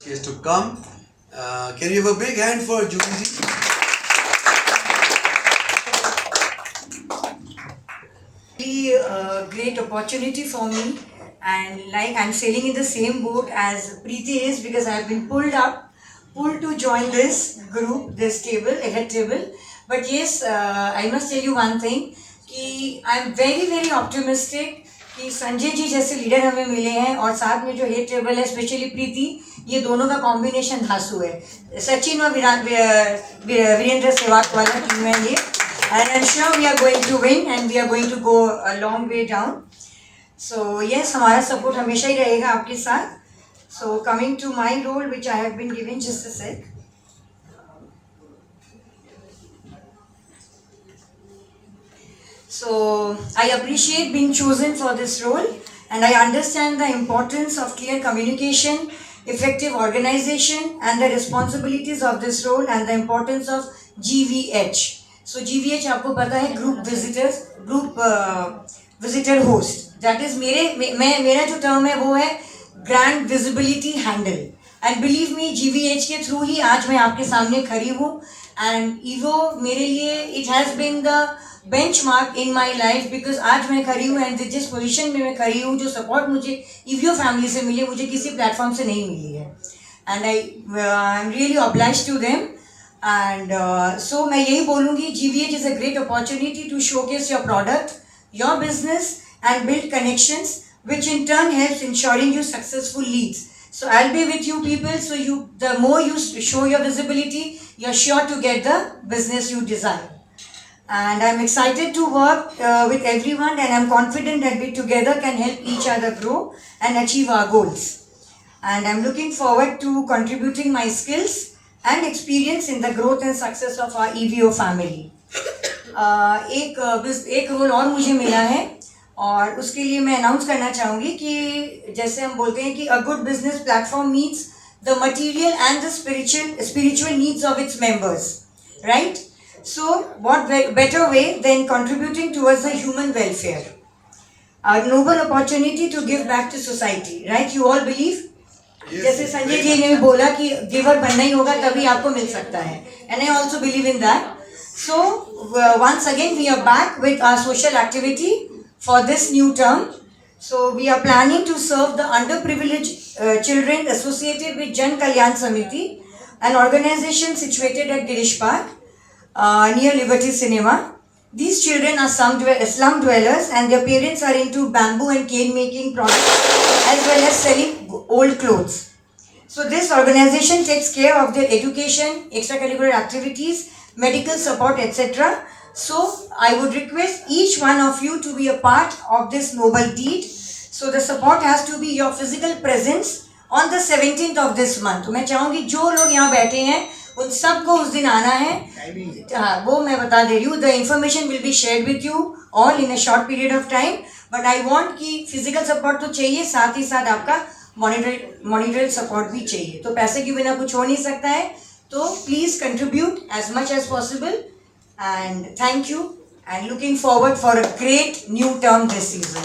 Is to come. Can you have a big hand for Julie ji? Really a great opportunity for me, and like I'm sailing in the same boat as Preeti is, because I've been pulled to join this group, this table, head table. But yes, I must tell you one thing कि I'm very very optimistic कि संजय जी जैसे leader हमें मिले हैं, और साथ में जो हेड टेबल है स्पेशली प्रीति, ये दोनों का कॉम्बिनेशन धांसू है। सचिन और वीरेंद्र सहवाग वाला टीम है ये, and I'm sure we are going to win and we are going to go a long way down. So yes, हमारा सपोर्ट हमेशा ही रहेगा आपके साथ. So coming to my role which I have been given, just a sec. So I appreciate being chosen for this role, and I understand the importance of clear communication, effective organization, and the responsibilities of this role, and the importance of GVH. So GVH आपको पता है group visitor host. That is मेरा जो term है वो है grand visibility handle. And believe me, GVH के through ही आज मैं आपके सामने खड़ी हूँ. And EVO मेरे लिए it has been the benchmark in my life, because आज मैं खड़ी हूँ and जिस position में मैं खड़ी हूँ, जो support मुझे EVO family से मिली, मुझे किसी platform से नहीं मिली है. And I'm really obliged to them. And so मैं यही बोलूँगी, GVH is a great opportunity to showcase your product, your business, and build connections, which in turn helps ensuring you successful leads. So I'll be with you people, so the more you show your visibility, you're sure to get the business you desire. And I'm excited to work with everyone, and I'm confident that we together can help each other grow and achieve our goals. And I'm looking forward to contributing my skills and experience in the growth and success of our EVO family. एक role और मुझे मिला है, और उसके लिए मैं announce करना चाहूँगी कि जैसे हम बोलते हैं कि a good business platform meets the material and the spiritual needs of its members, right? So what better way than contributing towards the human welfare? A noble opportunity to give back to society, right? You all believe? जैसे संजय जी ने बोला कि giver बनना ही होगा तभी आपको मिल सकता है, and I also believe in that. So once again we are back with our social activity for this new term. So we are planning to serve the underprivileged children associated with Jan Kalyan Samiti, an organization situated at Girish Park near Liberty Cinema. These children are slum dwellers, and their parents are into bamboo and cane making products as well as selling old clothes. So this organization takes care of their education, extracurricular activities, medical support, etc. So I would request each one of you to be a part of this noble deed. So the support has to be your physical presence on the 17th of this month. तो मैं चाहूँगी जो लोग यहाँ बैठे हैं उन सबको उस दिन आना है. हाँ, वो मैं बता दे रही हूँ. The information will be shared with you all in a short period of time. But I want कि physical support तो चाहिए, साथ ही साथ आपका monetary support भी चाहिए. तो पैसे के बिना कुछ हो नहीं सकता है. तो please contribute as much as possible. And thank you. And looking forward for a great new term this season.